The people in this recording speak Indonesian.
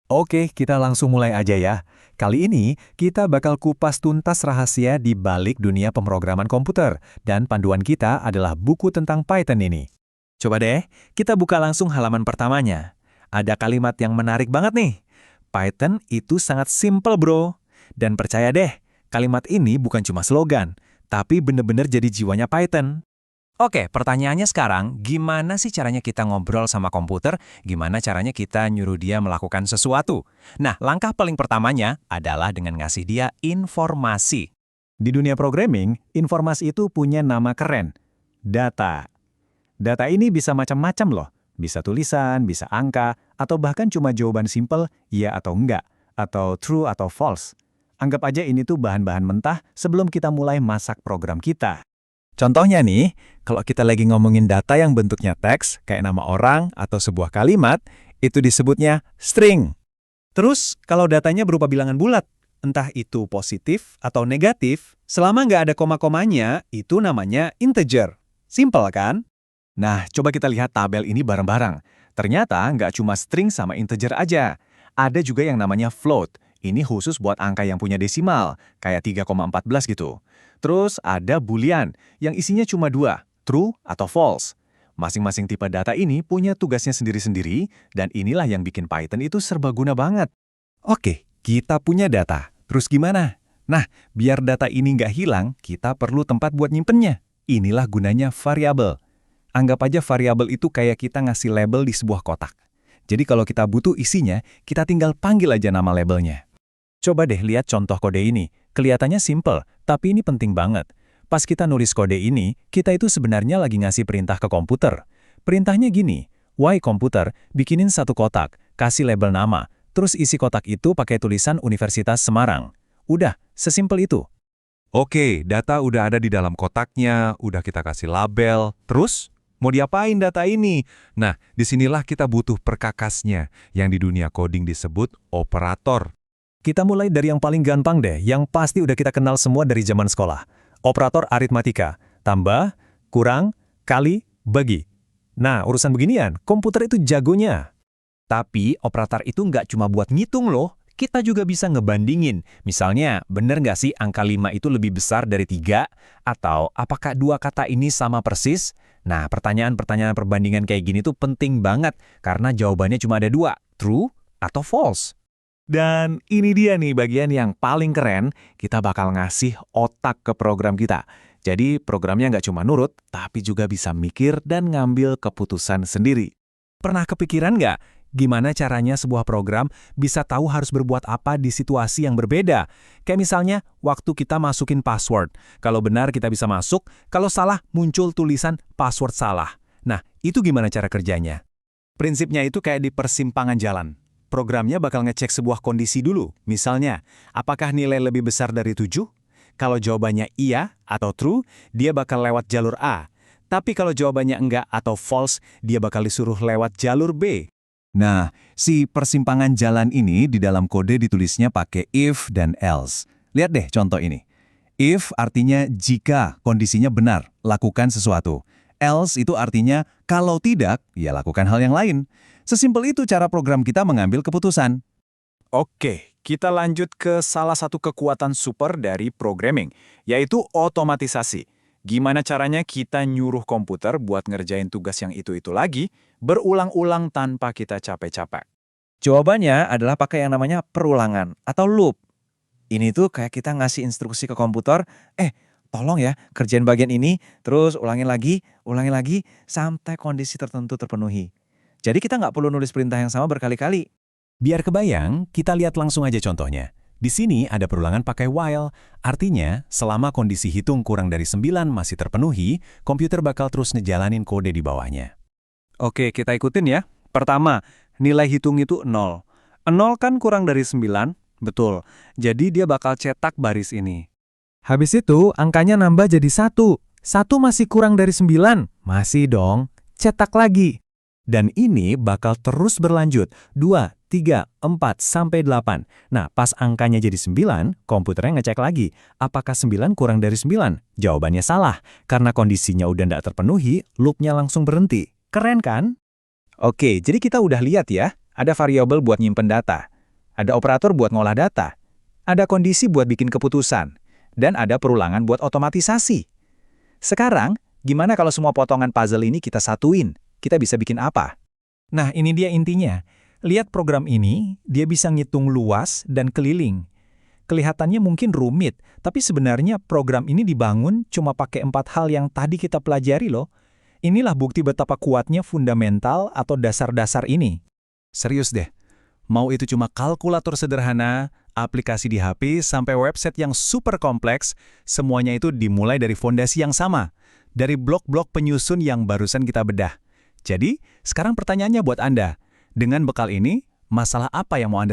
Oke, kita langsung mulai aja ya. Kali ini, kita bakal kupas tuntas rahasia di balik dunia pemrograman komputer, dan panduan kita adalah buku tentang Python ini. Coba deh, kita buka langsung halaman pertamanya. Ada kalimat yang menarik banget nih. Python itu sangat simple, bro. Dan percaya deh, kalimat ini bukan cuma slogan, tapi bener-bener jadi jiwanya Python. Oke, pertanyaannya sekarang, gimana sih caranya kita ngobrol sama komputer? Gimana caranya kita nyuruh dia melakukan sesuatu? Nah, langkah paling pertamanya adalah dengan ngasih dia informasi. Di dunia programming, informasi itu punya nama keren, data. Data ini bisa macam-macam loh. Bisa tulisan, bisa angka, atau bahkan cuma jawaban simple, ya atau enggak, atau true atau false. Anggap aja ini tuh bahan-bahan mentah sebelum kita mulai masak program kita. Contohnya nih, kalau kita lagi ngomongin data yang bentuknya teks, kayak nama orang atau sebuah kalimat, itu disebutnya string. Terus, kalau datanya berupa bilangan bulat, entah itu positif atau negatif, selama nggak ada koma-komanya, itu namanya integer. Simple kan? Nah, coba kita lihat tabel ini bareng-bareng. Ternyata nggak cuma string sama integer aja. Ada juga yang namanya float. Ini khusus buat angka yang punya desimal, kayak 3,14 gitu. Terus ada boolean, yang isinya cuma dua, true atau false. Masing-masing tipe data ini punya tugasnya sendiri-sendiri, dan inilah yang bikin Python itu serbaguna banget. Oke, kita punya data. Terus gimana? Nah, biar data ini nggak hilang, kita perlu tempat buat nyimpennya. Inilah gunanya variabel. Anggap aja variabel itu kayak kita ngasih label di sebuah kotak. Jadi kalau kita butuh isinya, kita tinggal panggil aja nama labelnya. Coba deh lihat contoh kode ini. Kelihatannya simple, tapi ini penting banget. Pas kita nulis kode ini, kita itu sebenarnya lagi ngasih perintah ke komputer. Perintahnya gini, "Why komputer, bikinin satu kotak, kasih label nama, terus isi kotak itu pakai tulisan Universitas Semarang." Udah, sesimpel itu. Oke, data udah ada di dalam kotaknya, udah kita kasih label. Terus, mau diapain data ini? Nah, disinilah kita butuh perkakasnya, yang di dunia coding disebut operator. Kita mulai dari yang paling gampang deh, yang pasti udah kita kenal semua dari zaman sekolah. Operator aritmatika, tambah, kurang, kali, bagi. Nah, urusan beginian, komputer itu jagonya. Tapi operator itu nggak cuma buat ngitung loh, kita juga bisa ngebandingin. Misalnya, bener nggak sih angka 5 itu lebih besar dari 3? Atau apakah dua kata ini sama persis? Nah, pertanyaan-pertanyaan perbandingan kayak gini tuh penting banget, karena jawabannya cuma ada dua, true atau false. Dan ini dia nih bagian yang paling keren, kita bakal ngasih otak ke program kita. Jadi programnya nggak cuma nurut, tapi juga bisa mikir dan ngambil keputusan sendiri. Pernah kepikiran nggak gimana caranya sebuah program bisa tahu harus berbuat apa di situasi yang berbeda? Kayak misalnya waktu kita masukin password. Kalau benar kita bisa masuk, kalau salah muncul tulisan password salah. Nah, itu gimana cara kerjanya? Prinsipnya itu kayak di persimpangan jalan. Programnya bakal ngecek sebuah kondisi dulu. Misalnya, apakah nilai lebih besar dari 7? Kalau jawabannya iya atau true, dia bakal lewat jalur A. Tapi kalau jawabannya enggak atau false, dia bakal disuruh lewat jalur B. Nah, si persimpangan jalan ini di dalam kode ditulisnya pakai if dan else. Lihat deh contoh ini. If artinya jika kondisinya benar, lakukan sesuatu. Else itu artinya kalau tidak, ya lakukan hal yang lain. Sesimpel itu cara program kita mengambil keputusan. Oke, kita lanjut ke salah satu kekuatan super dari programming, yaitu otomatisasi. Gimana caranya kita nyuruh komputer buat ngerjain tugas yang itu-itu lagi, berulang-ulang tanpa kita capek-capek? Jawabannya adalah pakai yang namanya perulangan atau loop. Ini tuh kayak kita ngasih instruksi ke komputer, tolong ya kerjain bagian ini, terus ulangin lagi, sampai kondisi tertentu terpenuhi. Jadi kita nggak perlu nulis perintah yang sama berkali-kali. Biar kebayang, kita lihat langsung aja contohnya. Di sini ada perulangan pakai while, artinya selama kondisi hitung kurang dari 9 masih terpenuhi, komputer bakal terus ngejalanin kode di bawahnya. Oke, kita ikutin ya. Pertama, nilai hitung itu 0. 0 kan kurang dari 9, betul. Jadi dia bakal cetak baris ini. Habis itu, angkanya nambah jadi 1. 1 masih kurang dari 9. Masih dong, cetak lagi. Dan ini bakal terus berlanjut, 2, 3, 4, sampai 8. Nah, pas angkanya jadi 9, komputernya ngecek lagi, apakah 9 kurang dari 9? Jawabannya salah, karena kondisinya udah nggak terpenuhi, loopnya langsung berhenti. Keren kan? Oke, jadi kita udah lihat ya, ada variabel buat nyimpen data. ada operator buat ngolah data, ada kondisi buat bikin keputusan, dan ada perulangan buat otomatisasi. Sekarang, gimana kalau semua potongan puzzle ini kita satuin? Kita bisa bikin apa? Nah, ini dia intinya. Lihat program ini, dia bisa ngitung luas dan keliling. Kelihatannya mungkin rumit, tapi sebenarnya program ini dibangun cuma pakai 4 hal yang tadi kita pelajari loh. Inilah bukti betapa kuatnya fundamental atau dasar-dasar ini. Serius deh, mau itu cuma kalkulator sederhana, aplikasi di HP, sampai website yang super kompleks, semuanya itu dimulai dari fondasi yang sama, dari blok-blok penyusun yang barusan kita bedah. Jadi, sekarang pertanyaannya buat Anda, dengan bekal ini, masalah apa yang mau Anda